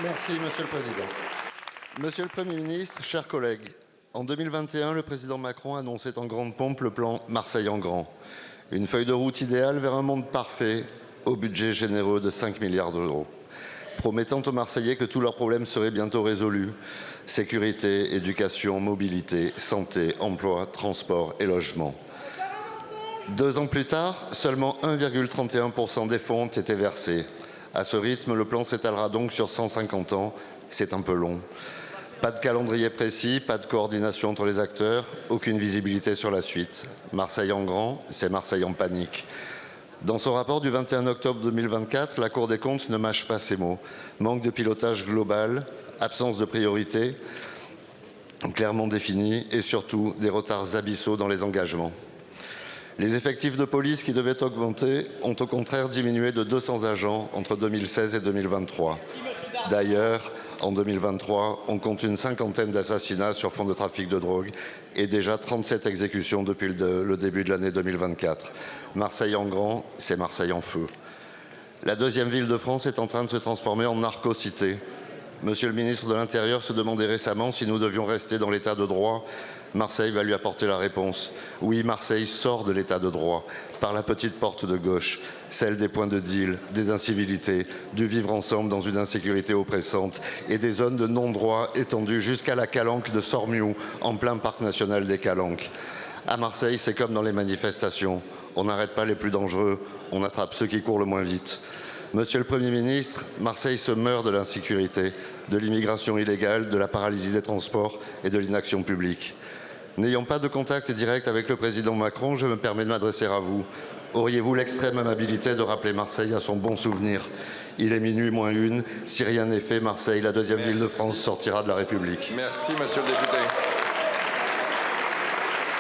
Merci, Monsieur le Président. Monsieur le Premier ministre, chers collègues, en 2021, le président Macron annonçait en grande pompe le plan Marseille en grand. Une feuille de route idéale vers un monde parfait au budget généreux de 5 milliards d'euros. Promettant aux Marseillais que tous leurs problèmes seraient bientôt résolus. Sécurité, éducation, mobilité, santé, emploi, transport et logement. 2 ans plus tard, seulement 1,31% des fonds ont été versés. À ce rythme, le plan s'étalera donc sur 150 ans. C'est un peu long. Pas de calendrier précis, pas de coordination entre les acteurs, aucune visibilité sur la suite. Marseille en grand, c'est Marseille en panique. Dans son rapport du 21 octobre 2024, la Cour des comptes ne mâche pas ses mots. Manque de pilotage global, absence de priorité clairement définie et surtout des retards abyssaux dans les engagements. Les effectifs de police qui devaient augmenter ont au contraire diminué de 200 agents entre 2016 et 2023. D'ailleurs, en 2023, on compte une cinquantaine d'assassinats sur fond de trafic de drogue et déjà 37 exécutions depuis le début de l'année 2024. Marseille en grand, c'est Marseille en feu. La deuxième ville de France est en train de se transformer en narco-cité. Monsieur le ministre de l'Intérieur se demandait récemment si nous devions rester dans l'état de droit. Marseille va lui apporter la réponse. Oui, Marseille sort de l'état de droit par la petite porte de gauche, celle des points de deal, des incivilités, du vivre ensemble dans une insécurité oppressante et des zones de non-droit étendues jusqu'à la Calanque de Sormiou, en plein parc national des Calanques. À Marseille, c'est comme dans les manifestations. On n'arrête pas les plus dangereux, on attrape ceux qui courent le moins vite. Monsieur le Premier ministre, Marseille se meurt de l'insécurité, de l'immigration illégale, de la paralysie des transports et de l'inaction publique. N'ayant pas de contact direct avec le président Macron, je me permets de m'adresser à vous. Auriez-vous l'extrême amabilité de rappeler Marseille à son bon souvenir? Il est minuit moins une. Si rien n'est fait, Marseille, la deuxième ville de France, sortira de la République. Merci, monsieur le député.